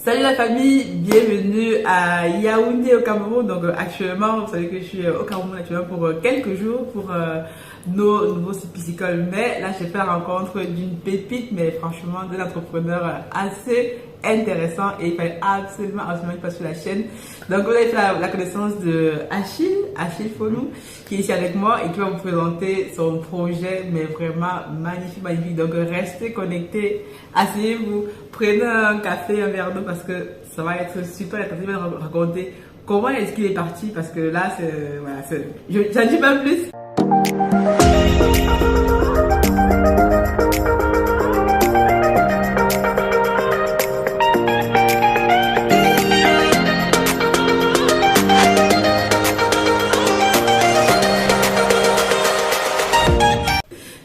Salut la famille, bienvenue à Yaoundé au Cameroun. Donc actuellement, vous savez que je suis au Cameroun actuellement pour quelques jours pour nos nouveaux sites piscicoles. Mais là, j'ai fait la rencontre d'une pépite, mais franchement, d'un entrepreneur assez intéressant et il fallait absolument qu'il passe sur la chaîne. Donc on a fait la connaissance de Achille Fonou, qui est ici avec moi et qui va vous présenter son projet, mais vraiment magnifique. Donc restez connectés, asseyez-vous, prenez un café, un verre d'eau parce que ça va être super intéressant. Il va nous raconter comment est-ce qu'il est parti parce que là, j'en dis pas plus.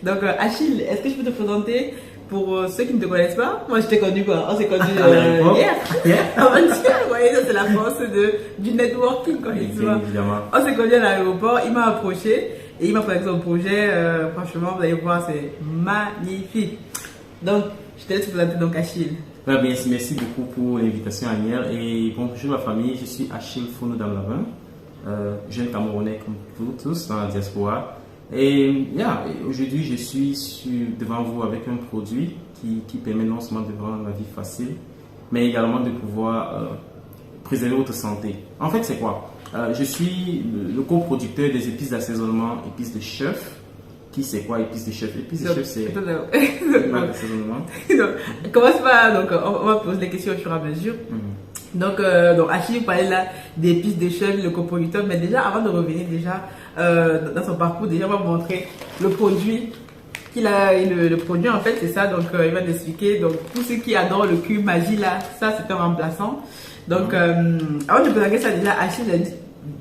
Donc Achille, est-ce que je peux te présenter pour ceux qui ne te connaissent pas? Moi je t'ai connu quoi, on s'est connu hier. Avant-hier, vous voyez, ça c'est la force du networking quoi. Évidemment. On s'est connu à l'aéroport, il m'a approché et il m'a présenté son projet. Franchement, vous allez voir, c'est magnifique. Donc, je te laisse te présenter donc Achille. Bien, merci beaucoup pour l'invitation Aniel. Et bonjour la famille, je suis Achille Fonou Damlavin, jeune Camerounais comme vous tous dans la diaspora. Et aujourd'hui, je suis devant vous avec un produit qui permet non seulement de rendre la vie facile, mais également de pouvoir préserver votre santé. En fait, c'est quoi? Je suis le coproducteur des épices d'assaisonnement, épices de chef. Qui c'est quoi épices de chef? Épices de chef, c'est l'assaisonnement. Commence pas, donc on va poser des questions au fur et à mesure. Donc Achille parlait là d'épices de chef, le coproducteur, mais déjà avant de revenir dans son parcours, déjà on va vous montrer le produit qu'il a. Et le produit en fait c'est ça, donc il va nous expliquer. Donc tous ceux qui adorent le cube magie là, ça c'est un remplaçant. Donc avant de présenter ça déjà, Achille,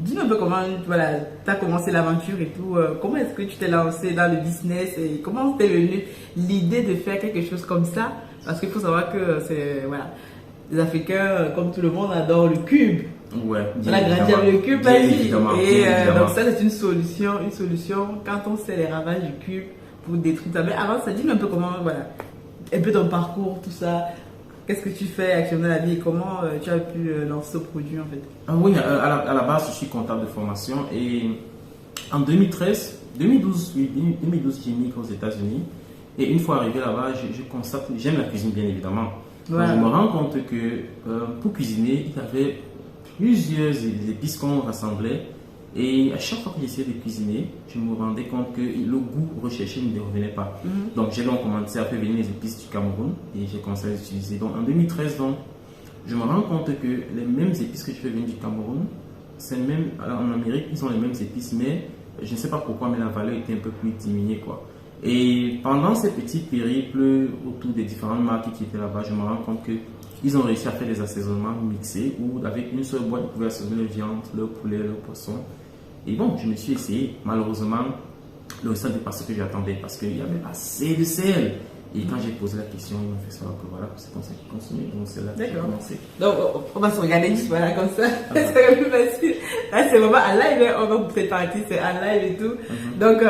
dis-nous un peu comment tu as commencé l'aventure et tout. Comment est-ce que tu t'es lancé dans le business et comment t'es venue l'idée de faire quelque chose comme ça? Parce qu'il faut savoir que les Africains, comme tout le monde, adorent le cube. Ouais, on a grandi avec le cube, et donc ça c'est une solution quand on sait les ravages du cube pour détruire ça. Mais avant ça, dis-nous un peu comment, un peu ton parcours, tout ça. Qu'est-ce que tu fais actuellement dans la vie et comment tu as pu lancer ce produit en fait? Oui, à la base, je suis comptable de formation et en 2012, j'ai migré aux États-Unis et une fois arrivé là-bas, je constate, j'aime la cuisine bien évidemment. Voilà. Donc, je me rends compte que pour cuisiner, il y avait plusieurs épices qu'on rassemblait et à chaque fois que j'essayais de cuisiner, je me rendais compte que le goût recherché ne me revenait pas. Donc j'ai donc commencé à faire venir les épices du Cameroun et j'ai commencé à les utiliser. Donc en 2013, je me rends compte que les mêmes épices que je fais venir du Cameroun, en Amérique, ils ont les mêmes épices, mais je ne sais pas pourquoi, mais la valeur était un peu plus diminuée quoi. Et pendant ces petits périples autour des différentes marques qui étaient là-bas, je me rends compte qu'ils ont réussi à faire des assaisonnements mixés où avec une seule boîte, ils pouvaient assaisonner leur viande, leur poulet, leur poisson. Et bon, je me suis essayé. Malheureusement, le résultat n'est pas ce que j'attendais parce qu'il y avait assez de sel. Et quand j'ai posé la question, ils m'ont fait savoir que c'est comme ça qu'ils consommaient. Donc c'est là que j'ai commencé. Donc on va se regarder juste comme ça. C'est plus facile. Là c'est vraiment en live, on va vous faire partie, c'est en live et tout. Donc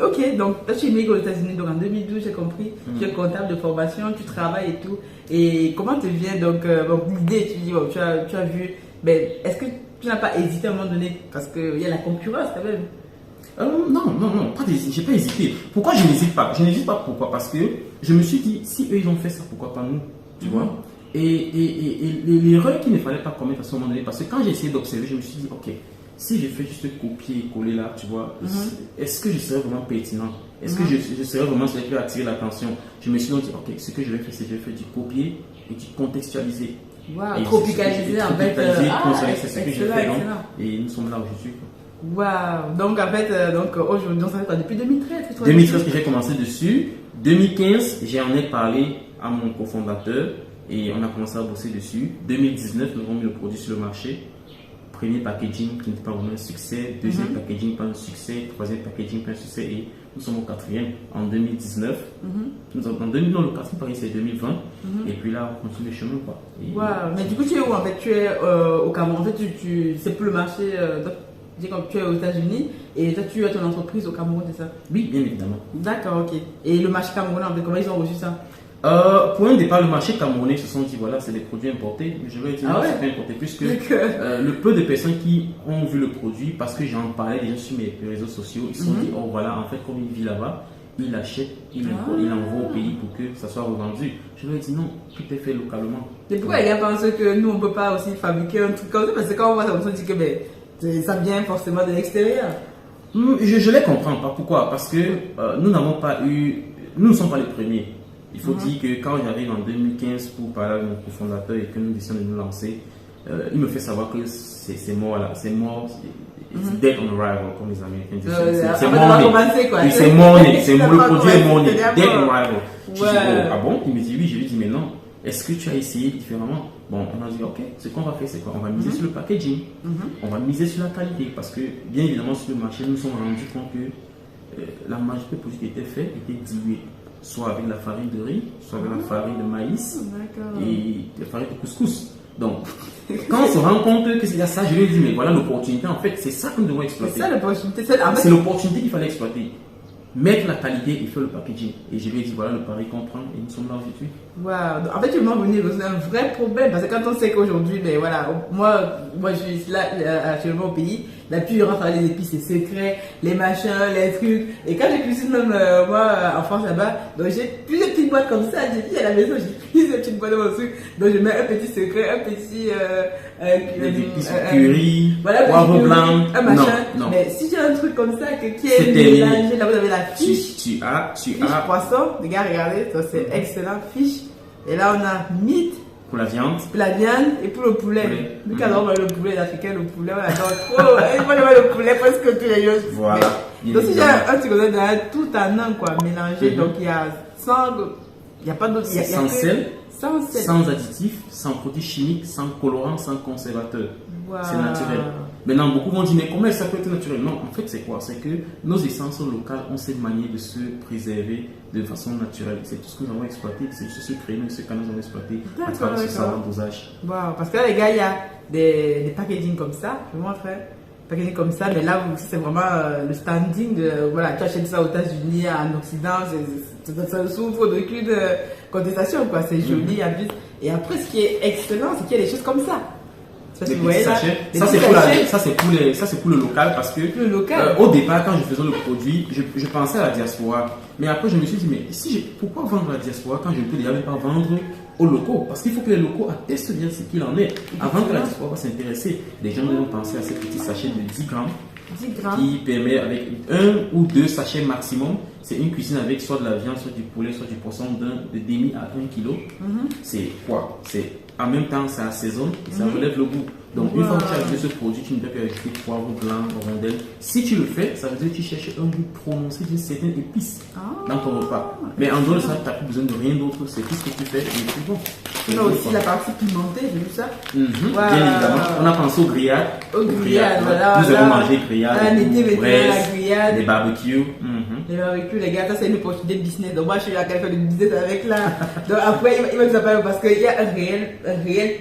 ok, donc toi tu es aux États-Unis, donc en 2012 j'ai compris, tu es comptable de formation, tu travailles et tout. Et comment te vient donc l'idée, tu dis, tu as vu, est-ce que tu n'as pas hésité à un moment donné parce qu'il y a la concurrence quand même? Non, j'ai pas hésité. Pourquoi je n'hésite pas? Je n'hésite pas pourquoi? Parce que je me suis dit, si eux ils ont fait ça, pourquoi pas nous? Tu vois? Et l'erreur qu'il ne fallait pas commettre à ce moment donné, parce que quand j'ai essayé d'observer, je me suis dit, ok, si je fais juste copier et coller là, tu vois, est-ce que je serais vraiment pertinent? Est-ce que je serais vraiment celui qui va attirer l'attention? Je me suis donc dit, ok, ce que je vais faire, c'est que je vais faire du copier et du contextualiser. Wow, tropicaliser en fait. C'est ce que j'ai fait. Et nous sommes là aujourd'hui. Waouh! Donc en fait, aujourd'hui, ça fait depuis 2013 que 2013 que j'ai commencé dessus. 2015, j'en ai parlé à mon cofondateur et on a commencé à bosser dessus. 2019, nous avons mis le produit sur le marché. Premier packaging qui n'était pas vraiment un succès. Deuxième packaging pas un succès. Troisième packaging pas un succès. Et nous sommes au quatrième en 2019. Le quatrième packaging c'est 2020. Et puis là, on continue le chemin. Waouh! Mais du coup, tu es où en fait? Tu es au Cameroun. En fait, c'est pour le marché. Comme tu es aux États-Unis et toi tu as ton entreprise au Cameroun, c'est ça? Oui, bien évidemment. D'accord, ok. Et le marché camerounais, comment ils ont reçu ça? Pour un départ, le marché camerounais se sont dit voilà, c'est des produits importés. Mais je vais dire non, c'est pas importé, puisque le peu de personnes qui ont vu le produit, parce que j'en parlais déjà sur mes réseaux sociaux, ils se sont dit oh voilà, en fait, comme il vit là-bas, il achète, il envoie au pays pour que ça soit revendu. Je lui ai dit non, tout est fait localement. Et pourquoi les gars pensent que nous on peut pas aussi fabriquer un truc comme ça? Parce que quand on voit ça, on se dit que ça vient forcément de l'extérieur. Je les comprends pas. Pourquoi? Parce que nous n'avons pas eu, nous ne sommes pas les premiers. Il faut dire que quand j'arrive en 2015 pour parler avec mon cofondateur et que nous décidons de nous lancer, il me fait savoir que c'est mort là, c'est mort. It's dead on arrival, comme les Américains disent. C'est mort. C'est mort. Le produit est mort. Dead on arrival. Je dis, oh, ah bon? Il me dit oui. Je lui dis, mais non. Est-ce que tu as essayé différemment? Bon, on a dit, ok, ce qu'on va faire, c'est quoi? On va miser sur le packaging. On va miser sur la qualité. Parce que, bien évidemment, sur le marché, nous nous sommes rendus compte que la majorité des produits qui étaient faits étaient dilués. Soit avec la farine de riz, soit avec la farine de maïs et la farine de couscous. Donc, quand on se rend compte que c'est ça, je lui ai dit, mais voilà l'opportunité, en fait, c'est ça que nous devons exploiter. C'est ça l'opportunité. C'est l'opportunité qu'il fallait exploiter. Mettre la qualité et faire le packaging. Et je lui ai dit, voilà le pari qu'on prend et nous sommes là aujourd'hui. Waouh! En fait, tu m'as venu c'est un vrai problème parce que quand on sait qu'aujourd'hui, ben voilà, moi je suis là actuellement au pays, la plus on rentre les épices, c'est secret, les machins, les trucs. Et quand j'ai cuisine même moi en France là-bas, donc j'ai plusieurs petites boîtes comme ça, j'ai dit à la maison, j'ai plusieurs petites boîtes dans mon truc. Donc je mets un petit secret, un petit curry, voilà, poivre blanc, un machin. Non. Mais si j'ai un truc comme ça qui est mélangé, là vous avez la fiche. Tu as poisson, les gars, regardez, ça c'est excellent, fiche. Et là, on a meat. Pour la viande. Pour la viande et pour le poulet. Nous, quand on le poulet, l'africain, le poulet, on adore trop. Il faut avoir le poulet presque tous les jours. Voilà. Donc, si j'ai un truc comme ça, tout en un, quoi, mélangé. Donc, il y a il n'y a pas d'autre. Sans sel. Sans sel. Sans additifs, sans produits chimiques, sans colorants, sans conservateurs. Wow. C'est naturel. Maintenant, beaucoup vont dire, mais comment ça peut être naturel? Non, en fait, c'est quoi? C'est que nos essences locales ont cette manière de se préserver de façon naturelle. C'est tout ce que nous avons exploité, c'est juste ce créneau, ce que nous avons exploité à travers ce savant dosage. Wow. Parce que là, les gars, il y a des packaging comme ça. Je vous montre. Packaging comme ça, mais là, c'est vraiment le standing. Voilà, tu achètes ça aux États-Unis, en Occident, ça souffre d'aucune contestation, quoi. C'est joli, en plus. Et après, ce qui est excellent, c'est qu'il y a des choses comme ça. Ça c'est pour le local parce que au départ quand je faisais le produit je pensais à la diaspora, mais après je me suis dit mais pourquoi vendre à la diaspora quand je ne peux déjà même pas vendre aux locaux, parce qu'il faut que les locaux attestent bien ce qu'il en est avant que la diaspora va s'intéresser. Les gens devront penser à ces petits sachets de 10 grammes qui permet avec 1 ou 2 sachets maximum. C'est une cuisine avec soit de la viande, soit du poulet, soit du poisson de demi à 1 kg. C'est quoi? C'est en même temps, ça assaisonne et ça relève le goût. Donc, une fois que tu as ajouté ce produit, tu ne peux qu'ajouter poivre blanc, rondelle. Si tu le fais, ça veut dire que tu cherches un goût prononcé d'une certaine épice dans ton repas. Mais en dehors de ça, tu n'as plus besoin de rien d'autre. C'est tout ce que tu fais et c'est bon. On a aussi la partie pimentée, j'ai vu ça. Bien évidemment. On a pensé aux grillades. Voilà. Nous avons mangé grillades. La grillade. Les barbecues. Les barbecues, les gars, ça c'est une opportunité de business. Donc moi, je suis à quelqu'un de business avec là. Donc après, il va nous appeler parce qu'il y a un réel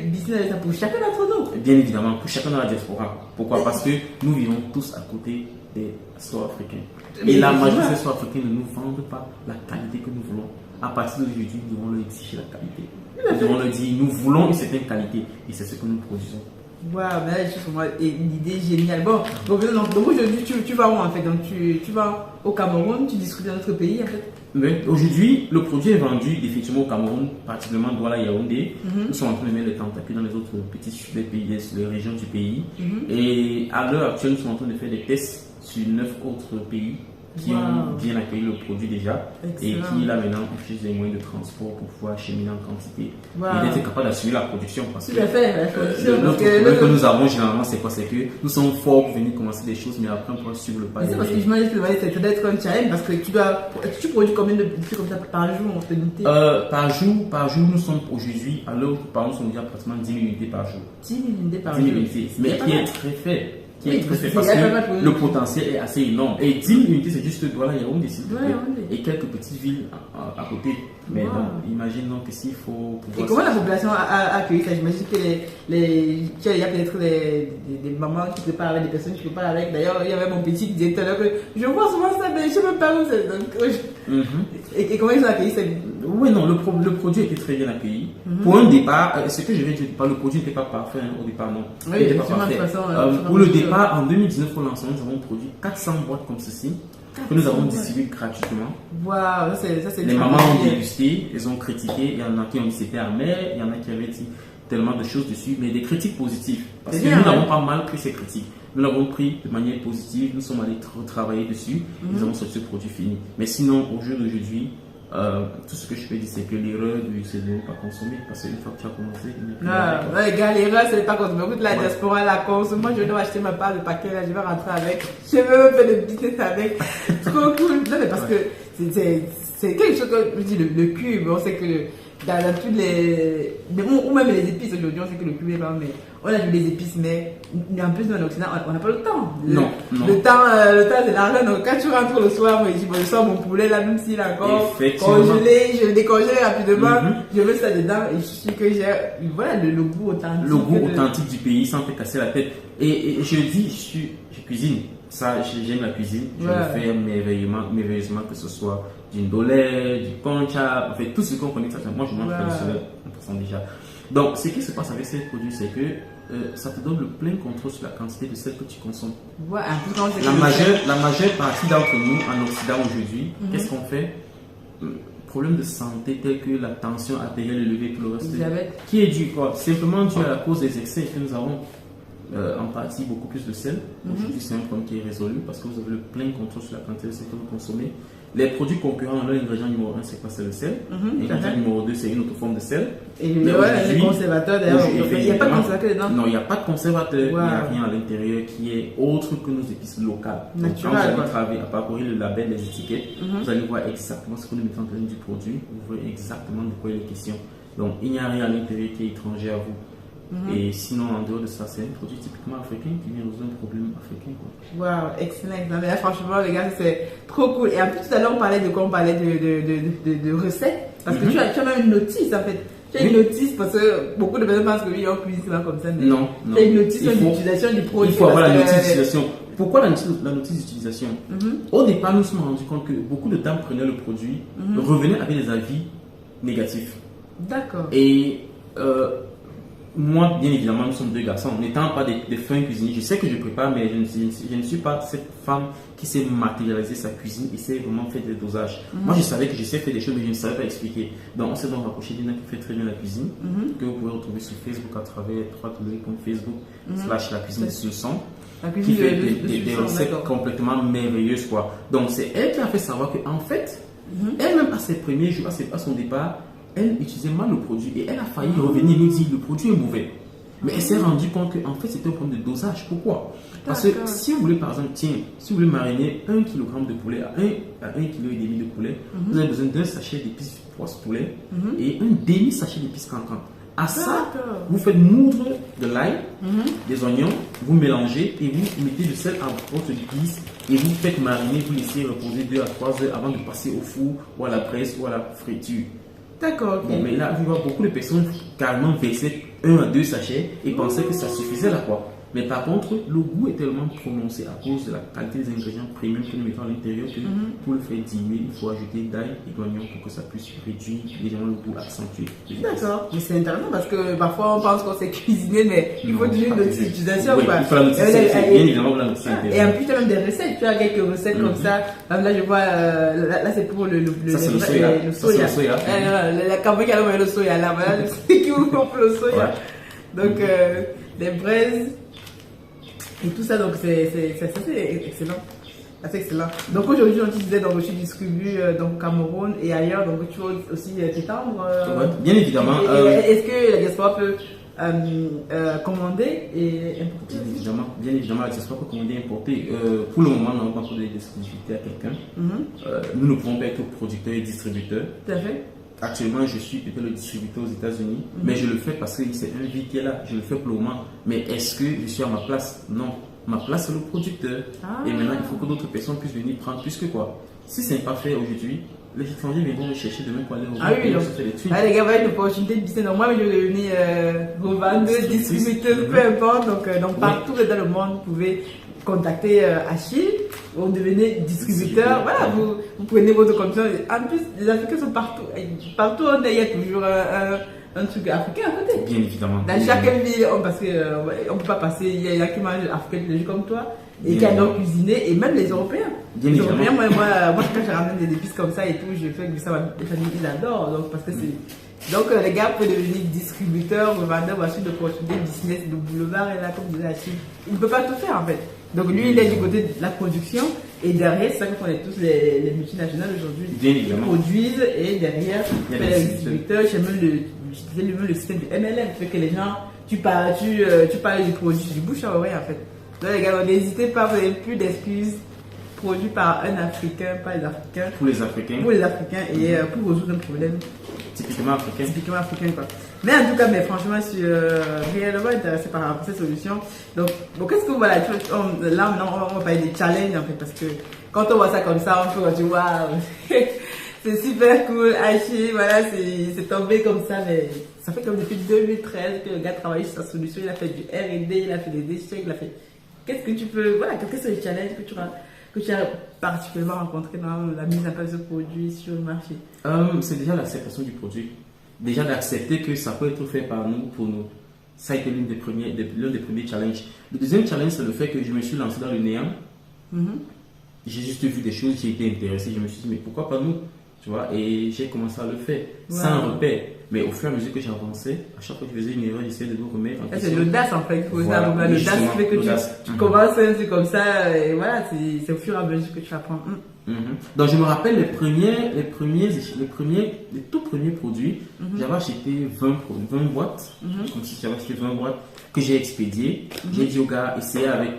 business avec ça pour chacun d'entre nous. Bien évidemment, pour chacun dans la diaspora. Pourquoi? Parce que nous vivons tous à côté des stores africains. Et la majorité des stores africains ne nous vendent pas la qualité que nous voulons. À partir d'aujourd'hui, nous devons leur exiger la qualité. Nous devons leur dire, nous voulons une certaine qualité. Et c'est ce que nous produisons. Waouh, mais là, c'est pour moi une idée géniale. Bon, donc aujourd'hui, tu vas où en fait? Donc tu vas au Cameroun, tu distribues dans notre pays en fait? Mais aujourd'hui, le produit est vendu effectivement au Cameroun, particulièrement Douala et Yaoundé. Nous sommes en train de mettre les tentacules dans les autres petits pays, les régions du pays. Et à l'heure actuelle, nous sommes en train de faire des tests sur 9 autres pays qui ont bien accueilli le produit déjà. Excellent. Et qui là maintenant utilisent les moyens de transport pour pouvoir acheminer en quantité et d'être capable d'assurer la production. Parce que la production. Notre problème que nous avons généralement, c'est quoi? C'est que nous sommes forts pour venir commencer des choses, mais après on pourra suivre le pas. C'est parce que je me dis que ça doit être un challenge parce que tu produis combien de trucs comme ça par jour, on peut noter? Par jour, nous sommes aujourd'hui, à l'heure où nous parlons, nous sommes déjà pratiquement 10 000 unités par jour. 10 000 unités par jour. 10 000 unités, mais qui est très faible. Parce que le potentiel est assez énorme. Et 10 000 unités, c'est juste Douala, Yaoundé, et quelques petites villes à côté. Mais non, imagine donc que s'il faut pouvoir. Et comment la population a accueilli ça? J'imagine que il y a peut-être des mamans qui préparent avec des personnes qui préparent avec. D'ailleurs, il y avait mon petit qui disait tout à l'heure que je vois souvent ça, mais je ne sais même pas où c'est. Et comment ils ont accueilli ça? Oui, non, le produit était très bien accueilli. Pour un départ, ce que je vais dire, le produit n'était pas parfait hein, au départ, non. Oui, il n'était pas parfait. Pour le départ, en 2019, au lancement, nous avons produit 400 boîtes comme ceci, que nous avons distribué gratuitement. Waouh, ça c'est les mamans ont dégusté, elles ont critiqué. Il y en a qui ont dit c'était amer, il y en a qui avaient dit tellement de choses dessus, mais des critiques positives. Parce que nous n'avons pas mal pris ces critiques. Nous l'avons pris de manière positive, nous sommes allés travailler dessus, nous avons sorti ce produit fini. Mais sinon, au jour d'aujourd'hui, tout ce que je peux dire, c'est que l'erreur, c'est de ne pas consommer. Parce qu'une fois que tu as commencé, les gars, l'erreur, c'est de ne pas consommer. Écoute, la diaspora la consomme. Moi, je dois acheter ma part de paquet, là, je vais rentrer avec. Je vais même faire des business avec. Trop cool. Non, mais parce que c'est quelque chose que je dis, le cube, on sait que dans toutes les. Ou même les épices aujourd'hui, on sait que le cube est pas, mais on a vu les épices, mais en plus, nous en Occident, on n'a pas le temps. Non. Le temps, c'est l'argent. Donc, quand tu rentres le soir, moi, je dis, bon, je sors mon poulet là, même s'il est encore congelé, je le décongèle rapidement, je mets ça dedans et je suis que j'ai, voilà, le goût authentique. Le goût authentique du pays sans te casser la tête. Et je dis, je cuisine. Ça, j'aime la cuisine. Je le fais merveilleusement, que ce soit du ndolé, du concha, en fait, tout ce qu'on connaît, ça, moi, je mange traditionnel, en déjà. Donc, ce qui se passe avec ces produits, c'est que ça te donne le plein contrôle sur la quantité de sel que tu consommes. La majeure partie d'entre nous en Occident aujourd'hui, qu'est-ce qu'on fait? Problème de santé tels que la tension artérielle élevée, tout le reste. Qui est dû quoi? Simplement dû à la cause des excès que nous avons. En partie beaucoup plus de sel. Aujourd'hui, c'est un problème qui est résolu parce que vous avez le plein contrôle sur la quantité de sel que vous consommez. Les produits concurrents, l'ingrédient numéro 1, c'est quoi? C'est le sel. L'ingrédient numéro 2, c'est une autre forme de sel. Et les conservateurs, d'ailleurs, il n'y a pas de conservateur dedans. Non, il n'y a pas de conservateur, il n'y a rien à l'intérieur qui est autre que nos épices locales. Donc, quand vous allez travailler à parcourir le label, les étiquettes, vous allez voir exactement ce que nous mettons en place du produit. Vous voyez exactement de quoi il est question. Donc, il n'y a rien à l'intérieur qui est étranger à vous. Et sinon, en dehors de ça, c'est un produit typiquement africain qui vient résoudre un problème africain. Waouh, excellent. Non, mais là, franchement, les gars, c'est trop cool. Et en plus, tout à l'heure, on parlait de quoi? On parlait de recettes. Parce que tu as même une notice, en fait. Tu as une notice parce que beaucoup de personnes pensent que oui, on cuisine comme ça. Mais non. Tu as une notice d'utilisation du produit. Il faut avoir la notice d'utilisation. Pourquoi la notice d'utilisation? Au départ, nous nous sommes rendus compte que beaucoup de dames prenaient le produit, revenaient avec des avis négatifs. D'accord. Et moi, bien évidemment, nous sommes deux garçons. N'étant pas des fins cuisiniers, je sais que je prépare, mais je ne suis pas cette femme qui sait matérialiser sa cuisine et sait vraiment faire des dosages. Moi, je savais que je sais faire des choses, mais je ne savais pas expliquer. Donc, on s'est donc rapproché d'Ina qui fait très bien la cuisine, que vous pouvez retrouver sur Facebook à travers Facebook /la cuisine de son, qui fait des recettes complètement merveilleuses, quoi. Donc, c'est elle qui a fait savoir qu'en fait, elle-même à ses premiers jours, à son départ, elle utilisait mal le produit et elle a failli revenir et nous dire le produit est mauvais. Mais elle s'est rendue compte qu'en fait c'était un problème de dosage. Pourquoi? Parce que si vous voulez par exemple, si vous voulez mariner 1 kg de poulet à 1,5 kg de poulet, vous avez besoin d'un sachet d'épices poisse poulet et un demi-sachet d'épices cancan. À ça, vous faites moudre de l'ail, des oignons, vous mélangez et vous mettez du sel à votre guise et vous faites mariner, vous laissez reposer 2 à 3 heures avant de passer au four ou à la presse ou à la friture. D'accord. Bon, mais là, vous voyez beaucoup de personnes carrément versaient 1 à 2 sachets et pensaient que ça suffisait là quoi. Mais par contre, le goût est tellement prononcé à cause de la qualité des ingrédients premium que nous mettons à l'intérieur que pour le faire diminuer, il faut ajouter d'ail et d'oignon pour que ça puisse réduire légèrement le goût accentué. D'accord. Mais c'est intéressant parce que parfois on pense qu'on sait cuisiner, mais il faut toujours une notice d'utilisation. Oui, il faut la notice, bien évidemment la notice. Et en plus, tu as même des recettes. Tu as quelques recettes comme ça. Là, je vois, là c'est pour le soya. La campagne qui a envoyé le soya là, voilà, c'est qui ouvre pour le soya. Donc, des braises. Et tout ça, donc c'est excellent. C'est excellent. Donc aujourd'hui, on disait, donc je distribue donc Cameroun et ailleurs, donc tu veux aussi t'étendre. Bien évidemment. Est-ce que la diaspora peut commander et importer? Bien évidemment, la diaspora peut commander et importer. Pour le moment, nous n'avons pas encore de disponibilité à quelqu'un. Nous ne pouvons pas être producteurs et distributeurs. Tout à fait. Actuellement, je suis peut-être le distributeur aux États-Unis, mais je le fais parce que c'est un vide qui est là. Je le fais pour le moment. Mais est-ce que je suis à ma place? Non. Ma place, c'est le producteur. Et maintenant, il faut que d'autres personnes puissent venir prendre plus que quoi. Si ce n'est pas fait aujourd'hui, les étrangers viendront me chercher demain pour aller revendre. Les gars, une opportunité de business. Donc, moi, je vais venir revendre, distributeur, peu importe. Donc partout dans le monde, vous pouvez contacter Achille. vous devenez distributeur. Voilà, vous prenez votre commission. En plus, les Africains sont partout. Partout, il y a toujours un truc africain à côté. Bien évidemment. Dans chaque ville, parce qu'on ne peut pas passer, il y a qui mangent africain tous les jours comme toi et qui adorent cuisiner, et même les Européens. Bien les évidemment. Européens, moi, quand je ramène des épices comme ça et tout, je fais que ça, mes familles, ils adorent. Donc, parce que c'est. Donc, les gars peuvent devenir distributeurs, revendeurs, voici de opportunités, business, de boulevard, et là, comme disait la Chine. Il ne peut pas tout faire, en fait. Donc, lui, il est du côté de la production, et derrière, c'est ça qu'on connaît tous les multinationales aujourd'hui. Bien évidemment. Produisent, et derrière, Il y a les des distributeurs, j'ai même le système du MLM, fait que les gens, tu parles du produit du bouche à oreille, en fait. Donc, les gars, n'hésitez pas, vous n'avez plus d'excuses. Produit par un Africain, pas les Africains. Pour les Africains. Pour les Africains et pour résoudre un problème. Typiquement africain. Typiquement africain, quoi. Mais en tout cas, franchement, je suis réellement intéressé par cette solution. Donc, bon, qu'est-ce que voilà, là maintenant, on va parler des challenges en fait, parce que quand on voit ça comme ça, on peut dire waouh, c'est super cool, Hachi, voilà, c'est tombé comme ça, mais ça fait comme depuis 2013 que le gars travaille sur sa solution, il a fait du R&D, il a fait des échecs, il a fait. Qu'est-ce que tu peux, voilà, quels sont les challenges que tu as particulièrement rencontré dans la mise en place de ce produit sur le marché? C'est déjà l'acceptation du produit. Déjà d'accepter que ça peut être fait par nous, pour nous. Ça a été l'un des premiers challenges. Le deuxième challenge, c'est le fait que je me suis lancé dans le néant. J'ai juste vu des choses, j'ai été intéressé. Je me suis dit, mais pourquoi pas nous? Tu vois, et j'ai commencé à le faire sans repère. Mais au fur et à mesure que j'avançais, à chaque fois que je faisais une erreur, j'essayais de nous remettre en question. C'est l'audace en fait. Voilà, l'audace fait que tu commences un truc comme ça, et voilà, c'est au fur et à mesure que tu apprends. Donc je me rappelle les tout premiers produits. J'avais acheté 20 boîtes, comme si j'avais acheté 20 boîtes que j'ai expédiées. J'ai dit aux gars, essayez avec.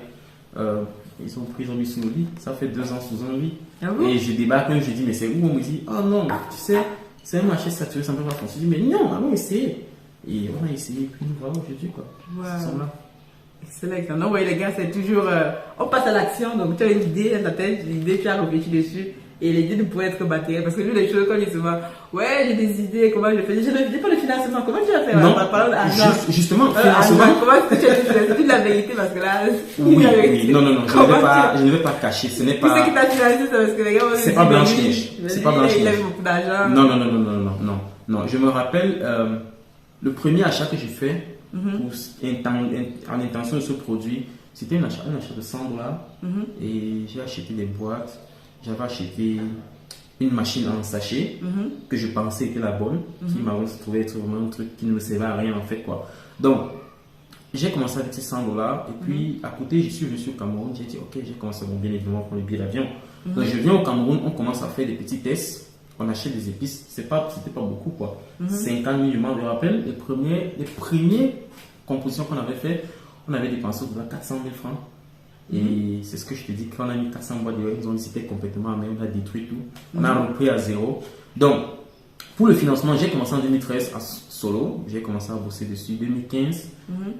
Ils ont mis sous le lit. Ça fait 2 ans sous un lit. Ah bon? Et je débarque, je dis, mais c'est où? On me dit, oh non, tu sais, c'est un marché saturé, ça ne peut pas fonctionner. Je dis, mais non, allons essayer. Et on a essayé, puis nous voilà aujourd'hui, quoi. Ils sont là. Excellent. Non, oui, les gars, c'est toujours. On passe à l'action. Donc, tu as une idée dans ta tête, l'idée, tu as réfléchi dessus. Et l'idée ne pourrait être matérielle. Parce que nous, les choses, quand on dit souvent, ouais, j'ai des idées, comment je fais? J'ai pas le financement. Comment tu vas faire? Non, justement, financement. Comment tu fais? C'est toute la vérité parce que là. Oui, non, je ne vais pas cacher. Ce n'est pas. Qui c'est qui t'a financé? C'est parce que les gars, c'est pas Blanche-Neige. C'est pas Blanche-Neige. Il avait beaucoup d'argent. Non. Je me rappelle, le premier achat que j'ai fait, en intention de ce produit, c'était un achat de $100. Et j'ai acheté des boîtes. J'avais acheté une machine en sachet que je pensais était la bonne, qui m'a trouvé être vraiment un truc qui ne me servait à rien en fait, quoi. Donc, j'ai commencé avec ces $100 et puis à côté, je suis venu au Cameroun. J'ai dit, ok, j'ai commencé bien évidemment pour le billet d'avion. Donc, je viens au Cameroun, on commence à faire des petits tests. On achète des épices, c'était pas beaucoup, quoi. 50 000, je me rappelle, les premières compositions qu'on avait fait, on avait dépensé au-delà de 400 000 francs. Et c'est ce que je te dis, quand on a mis 400 boîtes de ils ont dit c'était complètement à même, on a détruit tout. On a repris à zéro. Donc, pour le financement, j'ai commencé en 2013 à solo. J'ai commencé à bosser dessus. 2015,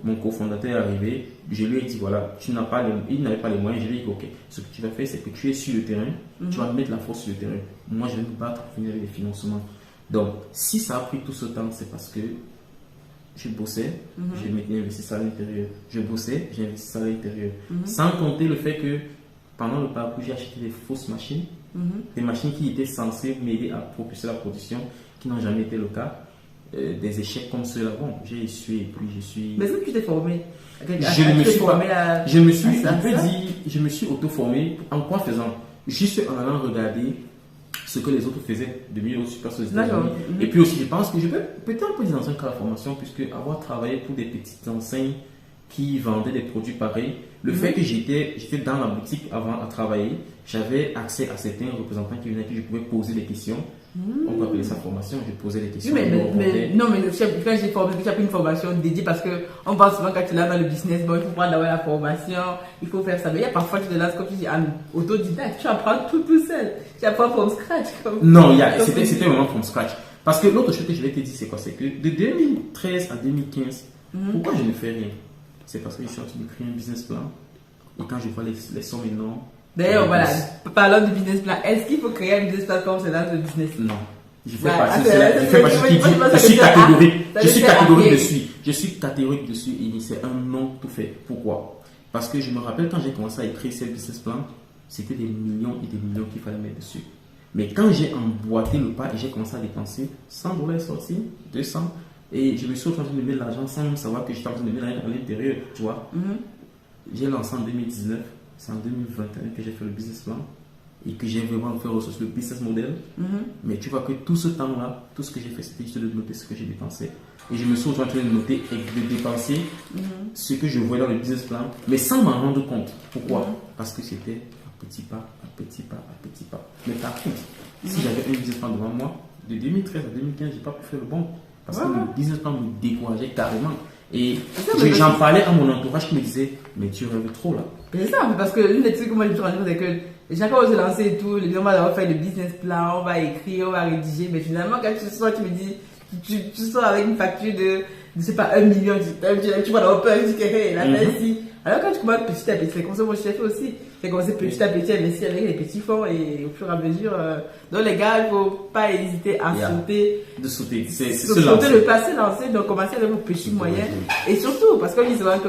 mon cofondateur est arrivé. Je lui ai dit voilà, il n'avait pas les moyens. Je lui ai dit ok, ce que tu vas faire, c'est que tu es sur le terrain, tu vas mettre la force sur le terrain. Moi, je vais me battre pour finir les financements. Donc, si ça a pris tout ce temps, c'est parce que je bossais, j'ai investi ça à l'intérieur. Je bossais, j'ai investi ça à l'intérieur. Sans compter le fait que pendant le parcours, j'ai acheté des fausses machines, des machines qui étaient censées m'aider à propulser la production, qui n'ont jamais été le cas. Des échecs comme ceux-là, bon, j'ai essuyé et puis je suis. Mais est-ce que tu t'es formé? Je me suis auto-formé. En quoi faisant? Juste en allant regarder ce que les autres faisaient de mieux au super aux États-Unis. Et puis aussi, je pense que je peux peut-être un peu dans un cas de formation, puisque avoir travaillé pour des petites enseignes qui vendaient des produits pareils, le fait que j'étais dans la boutique avant à travailler, j'avais accès à certains représentants qui venaient, que je pouvais poser des questions. On peut appeler ça formation, je posais des questions. Mais quand j'ai formé, tu as pris une formation dédiée parce qu'on pense souvent quand tu es là dans le business, bon, il faut prendre d'abord la formation, il faut faire ça. Mais il y a parfois tu te lances comme tu dis, autodidacte, tu apprends tout seul, tu apprends from scratch. Non, c'était vraiment from scratch. Parce que l'autre chose que je vais te dire, c'est quoi? C'est que de 2013 à 2015, pourquoi je ne fais rien? C'est parce que je suis en train de créer un business plan. Et quand je vois les sommes énormes. D'ailleurs, voilà, parlons du business plan. Est-ce qu'il faut créer un business plan comme c'est dans le business? Non. Je fais partie qui dit, je suis catégorique. Je suis catégorique dessus et c'est un non tout fait. Pourquoi? Parce que je me rappelle quand j'ai commencé à écrire ce business plan, c'était des millions et des millions qu'il fallait mettre dessus. Mais quand j'ai emboîté le pas et j'ai commencé à dépenser, 100 dollars sortis, 200, et je me suis retrouvé en train de mettre l'argent sans même savoir que j'étais en train de mettre rien à l'intérieur, tu vois. J'ai lancé en 2019, c'est en 2021 que j'ai fait le business plan et que j'ai vraiment fait ressourcer le business model. Mais tu vois que tout ce temps-là, tout ce que j'ai fait, c'était juste de noter ce que j'ai dépensé. Et je me suis retrouvé en train de noter et de dépenser ce que je voyais dans le business plan, mais sans m'en rendre compte. Pourquoi? Parce que c'était un petit pas, un petit pas, un petit pas. Mais par contre, si j'avais un business plan devant moi, de 2013 à 2015, j'ai pas pu faire le bon. Parce que le business plan me décourageait carrément. Et j'en parlais à mon entourage qui me disait, mais tu rêves trop là. C'est ça, parce que l'une des trucs que moi je me suis rendu compte, c'est que chaque fois que je lançais et tout, on va faire le business plan, on va écrire, on va rédiger, mais finalement, quand tu sors, tu me dis, tu sors avec une facture de, je sais pas, 1 million, tu vois dans peur, tu dis que la ici. Alors quand tu commences petit à petit, c'est comme ça mon chef aussi. J'ai commencé petit à petit à investir avec les petits fonds et au fur et à mesure. Donc les gars, il ne faut pas hésiter à sauter. De sauter, sauter le passé, lancer, donc commencer avec vos petits moyens. Et surtout, parce qu'on dit souvent que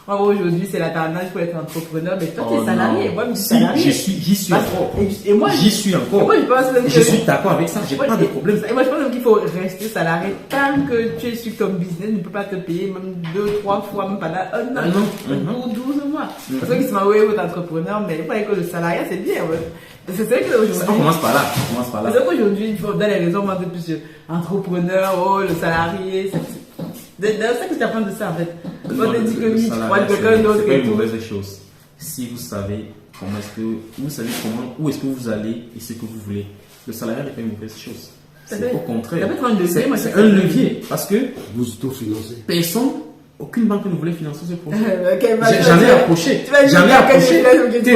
aujourd'hui c'est la tendance pour être entrepreneur, mais toi tu es salarié. Moi je suis salarié. J'y suis encore. Et moi j'y suis encore. Moi, je pense même je suis d'accord avec ça, j'ai pas de problème. Et moi je pense même qu'il faut rester salarié tant que tu es sur ton business, ne peux pas te payer même 2-3 fois même pendant un an ou 12 mois. Parce qu'ils se oui, vous êtes entrepreneur, mais il faut que le salariat c'est bien. C'est vrai qu'aujourd'hui. On commence par là. C'est vrai qu'aujourd'hui, il faut donner les raisons un peu plus entrepreneur, le salarié. C'est ça que tu apprends de ça en fait. On te dit que oui, tu crois que quelqu'un d'autre et tout. C'est pas une mauvaise chose. Si vous savez comment est-ce que où est-ce que vous allez et ce que vous voulez. Le salariat n'est pas une mauvaise chose. C'est au contraire. C'est un levier parce que vous autofinancez. Personne, aucune banque ne voulait financer ce projet. J'en ai approché.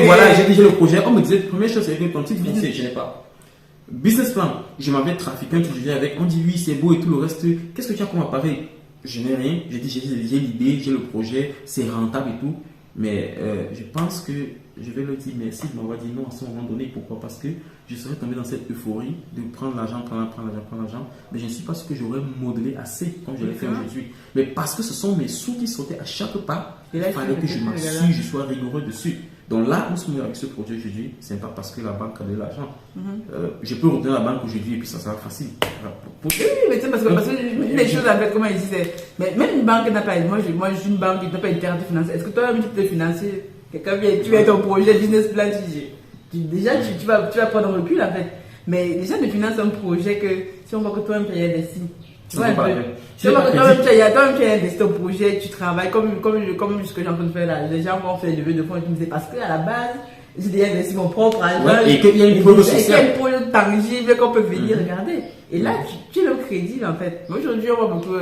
Voilà, j'ai déjà le projet. On me disait, première chose, c'est que ton titre financier, je n'ai pas. Business plan, je m'avais trafiqué un truc avec, on dit oui, c'est beau et tout le reste. Qu'est-ce que tu as comme appareil? Je n'ai rien. J'ai dit, j'ai l'idée, j'ai le projet, c'est rentable et tout. Mais je pense que je vais leur dire merci de m'avoir dit non à ce moment donné. Pourquoi? Parce que je serais tombé dans cette euphorie de prendre l'argent, prendre l'argent. Mais je ne suis pas sûr que j'aurais modelé assez comme je l'ai fait aujourd'hui. Mais parce que ce sont mes sous qui sautaient à chaque pas, il fallait que je m'assure, je sois rigoureux dessus. Donc là, nous sommes avec ce projet aujourd'hui, c'est pas parce que la banque a de l'argent. Je peux retenir la banque aujourd'hui et puis ça sera facile. Oui, mais c'est parce que les choses en fait, comment ils disent, mais même une banque n'a pas, moi je suis une banque qui n'a pas une terre de financer. Est-ce que toi-même tu peux te financer? Quelqu'un vient, tu as ton projet business plan, déjà tu vas prendre un recul en fait. Mais déjà de financer un projet que si on voit que toi-même tu as investi. Tu vois un peu. Si on voit que toi-même tu as investi ton projet, tu travailles comme ce que j'ai en train de faire là. Les gens vont faire des levées de fonds et tu me disais parce qu'à la base, j'ai déjà investi mon propre argent. Et qu'il y a une preuve sociale. Et qu'il y a une preuve tangible qu'on peut venir regarder. Et là, tu es le crédit en fait. Aujourd'hui, on voit beaucoup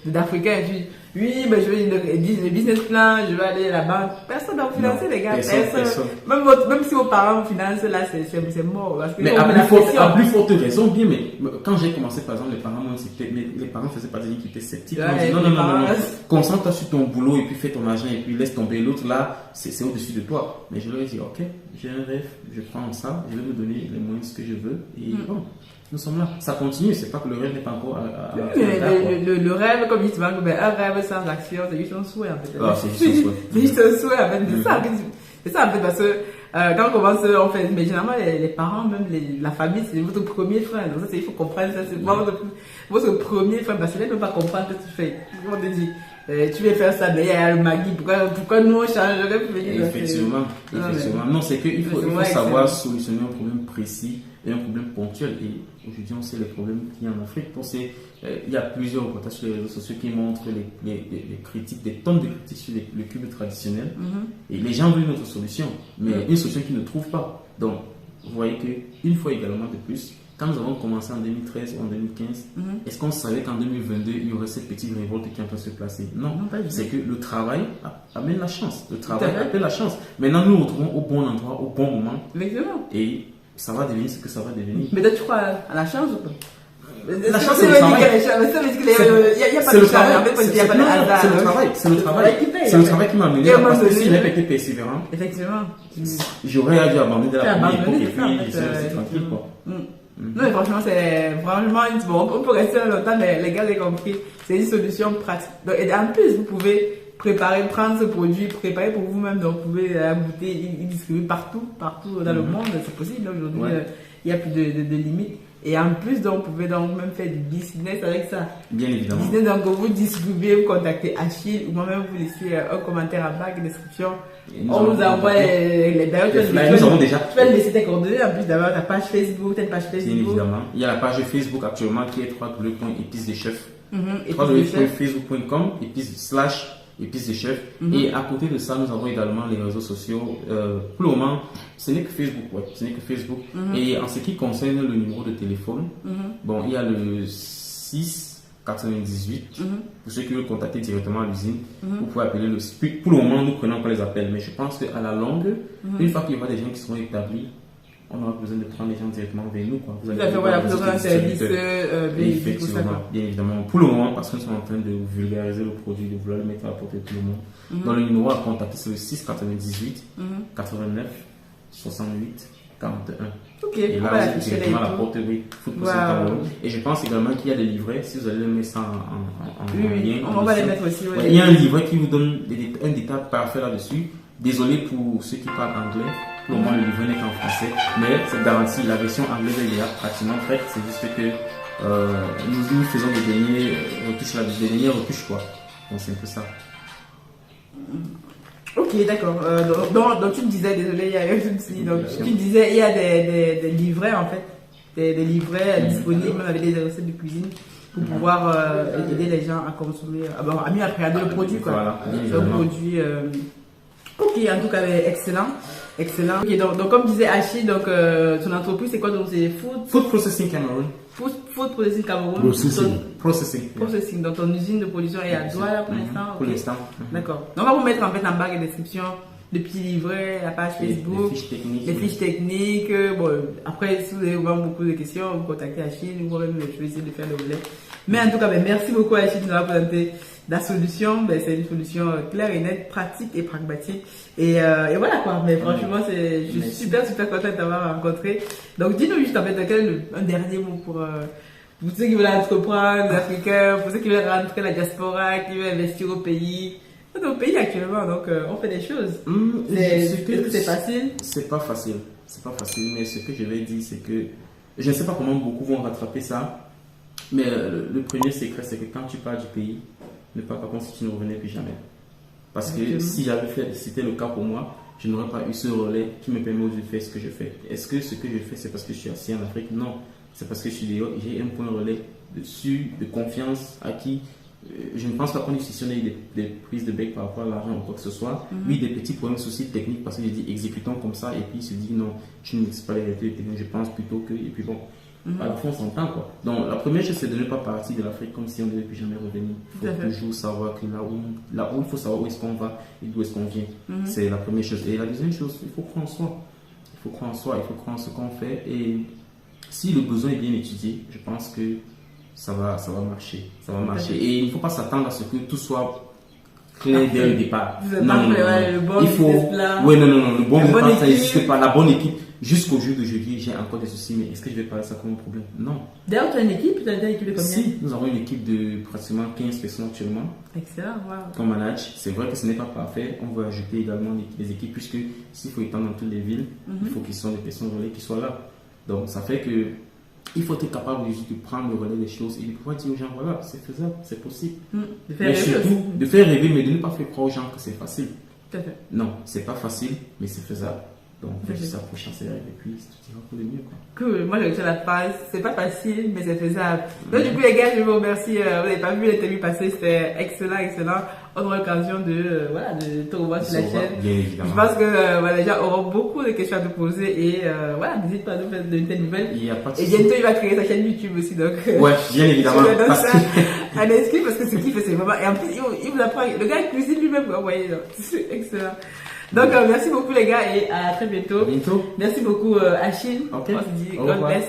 d'Africains qui disent oui, mais je veux le business plan, je vais aller à la banque. Personne ne va vous financer, les gars. Personne. Même si vos parents vous financent, là, c'est mort. Parce que mais à plus forte raison, bien, mais quand j'ai commencé, par exemple, les parents faisaient pas des qui étaient sceptiques. Non. Concentre-toi sur ton boulot et puis fais ton argent et puis laisse tomber l'autre là, c'est au-dessus de toi. Mais je leur ai dit, ok, j'ai un rêve, je prends ça, je vais me donner les moyens de ce que je veux. Et bon. Nous sommes là, ça continue, c'est pas que le rêve n'est pas encore le rêve, comme il se un rêve sans action, c'est juste un souhait en fait. Ah, c'est juste un souhait. C'est juste un souhait en fait. C'est ça en fait, parce que quand on commence, on fait, mais généralement les parents, même la famille, c'est votre premier frein. Donc ça, il faut comprendre ça, c'est votre premier frein, parce que là, ne pas comprendre ce que tu fais. On te dit, tu veux faire ça, mais il y a le Magui, pourquoi nous on changerait pour venir? Effectivement. Non, c'est qu'il faut savoir solutionner un problème précis et un problème ponctuel. Et aujourd'hui, on sait les problèmes qu'il y a en Afrique. Il y a plusieurs reportages sur les réseaux sociaux qui montrent les critiques, des tonnes de critiques sur le cube traditionnel. Et les gens veulent une autre solution, mais une solution qu'ils ne trouvent pas. Donc, vous voyez qu'une fois également de plus, quand nous avons commencé en 2013 ou en 2015, est-ce qu'on savait qu'en 2022, il y aurait cette petite révolte qui est en train de se placer? Non, c'est que le travail amène la chance. Le travail appelle la chance. Maintenant, nous nous retrouvons au bon endroit, au bon moment. Exactement. Et ça va devenir ce que ça va devenir. Mais toi, tu crois à la chance ou pas? La chance, c'est le travail. Il n'y a pas de travail. C'est le travail. C'est le travail qui m'a amené. Parce que si je n'avais pas été persévérant, effectivement, j'aurais dû abandonner de la première époque et puis j'étais tranquille. Non, mais franchement, on peut rester longtemps, mais les gars, j'ai compris. C'est une solution pratique. Donc, et en plus, vous pouvez préparer, prendre ce produit, préparer pour vous-même, donc vous pouvez goûter, il distribue partout dans le monde, c'est possible. Aujourd'hui, il n'y a plus de limites. Et en plus, donc, vous pouvez donc même faire du business avec ça. Bien évidemment. Business, donc vous distribuez, vous contactez Achille, ou moi-même vous laissez un commentaire en bas, une description. On vous envoie d'ailleurs, nous avons déjà. Tu vas laisser tes coordonnées en plus d'avoir ta page Facebook, ta page Facebook. Bien évidemment. Il y a la page Facebook actuellement qui est www.épices-des-chefs. www.facebook.com épices des chefs. Et à côté de ça, nous avons également les réseaux sociaux. Pour le moment, ce n'est que Facebook. Ce n'est que Facebook. Et en ce qui concerne le numéro de téléphone, bon, il y a le 698. Pour ceux qui veulent contacter directement à l'usine, vous pouvez appeler le. Pour le moment, nous prenons pas les appels, mais je pense qu'à la longue, une fois qu'il y aura des gens qui seront établis, on aura besoin de prendre les gens directement vers nous. Vous allez voilà, vous aurez un service effectivement, bien évidemment. Pour le moment, parce que nous sommes en train de vulgariser le produit, de vouloir le mettre à la portée de tout le monde. Dans le numéro à contacter, c'est le 698 89 68 41. Ok, et là, vous directement à la porterie. Et je pense également qu'il y a des livrets, si vous allez le mettre ça en lien. On va les mettre aussi. Il y a un livret qui vous donne un détail parfait là-dessus. Désolé pour ceux qui parlent anglais. Pour le moment, le livret n'est qu'en français, mais c'est garanti. La version anglaise est déjà pratiquement prête. C'est juste que nous faisons des dernières retouches, quoi. Donc c'est un peu ça. Ok, d'accord. Donc tu me disais, désolé, il y a un souci. Donc tu me disais, il y a des livrets en fait, des livrets disponibles avec des recettes de cuisine pour pouvoir aider les gens à consommer, à mieux appréhender le produit, quoi. Voilà, le produit. Ok, en tout cas, excellent. Excellent. Ok, donc comme disait Achille, donc ton entreprise c'est quoi? Donc c'est Food Processing Cameroun. Food Processing Cameroun. Processing. Donc ton usine de production est à Douala pour l'instant. Pour l'instant. D'accord. Donc on va vous mettre en fait en bas de description le petit livret, la page Facebook, les fiches techniques. Bon, après si vous avez vraiment beaucoup de questions, vous contactez Achille ou moi-même je vais essayer de faire le relais. Mais en tout cas, merci beaucoup Achille de nous avoir présenté la solution. C'est une solution claire et nette, pratique et pragmatique. Et voilà quoi. Mais franchement, je suis super content de t'avoir rencontré. Donc dis-nous juste en fait un dernier mot pour ceux qui veulent entreprendre, les Africains, pour ceux qui veulent rentrer la diaspora, qui veulent investir au pays. Au pays actuellement, donc on fait des choses. Est-ce que c'est facile? C'est pas facile. Mais ce que je vais dire, c'est que je ne sais pas comment beaucoup vont rattraper ça. Mais le premier secret, c'est que quand tu pars du pays, ne pars pas comme si tu ne revenais plus jamais. Parce que si j'avais fait, c'était le cas pour moi, je n'aurais pas eu ce relais qui me permet de faire ce que je fais. Est-ce que ce que je fais, c'est parce que je suis assis en Afrique? Non. C'est parce que j'ai un point relais dessus, de confiance, à qui je ne pense pas qu'on ait sessionné des prises de bec par rapport à l'argent ou quoi que ce soit. Oui, des petits problèmes soucis techniques parce que j'ai dit exécutons comme ça et puis il se dit non, tu ne maîtrises pas les réalités techniques, je pense plutôt que. Et puis bon. À la fin, on s'entend quoi. Donc, la première chose, c'est de ne pas partir de l'Afrique comme si on ne devait plus jamais revenir. Il faut toujours savoir que là où il faut savoir où est-ce qu'on va et d'où est-ce qu'on vient. C'est la première chose. Et la deuxième chose, il faut croire en soi. Il faut croire en soi, il faut croire en ce qu'on fait. Et si le besoin est bien étudié, je pense que ça va marcher. Ça va marcher. Et il ne faut pas s'attendre à ce que tout soit clair dès le départ. Non. Il faut. Oui, non. Le bon départ, ça n'existe pas. La bonne équipe. Jusqu'au jour d'aujourd'hui, j'ai encore des soucis, mais est-ce que je vais parler de ça comme un problème? Non. D'ailleurs, tu as une équipe? Tu as une équipe de combien? Si, nous avons une équipe de pratiquement 15 personnes actuellement. Excellent, wow. Qu'on manage. C'est vrai que ce n'est pas parfait. On va ajouter également des équipes, puisque s'il faut étendre dans toutes les villes, il faut qu'il y ait des personnes relais qui soient là. Donc, ça fait que il faut être capable de prendre le relais des choses et de pouvoir dire aux gens, voilà, c'est faisable, c'est possible. Mais surtout, de faire rêver, mais de ne pas faire croire aux gens que c'est facile. Tout à fait. Non, c'est pas facile, mais c'est faisable. Donc, juste sa prochaine série et puis tout ira pour le mieux. Cool, moi j'ai la phrase, c'est pas facile, mais c'est faisable. Donc, du coup, les gars, je vous remercie. Vous n'avez pas vu l'interview passer, c'était excellent. On aura l'occasion de te revoir sur la chaîne. Bien évidemment. Je pense que les gens auront beaucoup de questions à te poser et n'hésite pas à nous faire de telles nouvelles. Il y a pas de et bientôt, il va créer sa chaîne YouTube aussi. Donc, ouais, bien évidemment. Je donne ça à l'inscrit parce que ce qu'il fait, c'est vraiment. Et en plus, il vous apprend. Le gars, il cuisine lui-même, vous voyez. C'est excellent. Donc, merci beaucoup les gars et à très bientôt. À bientôt. Merci beaucoup Achille. Okay. On se dit God bless.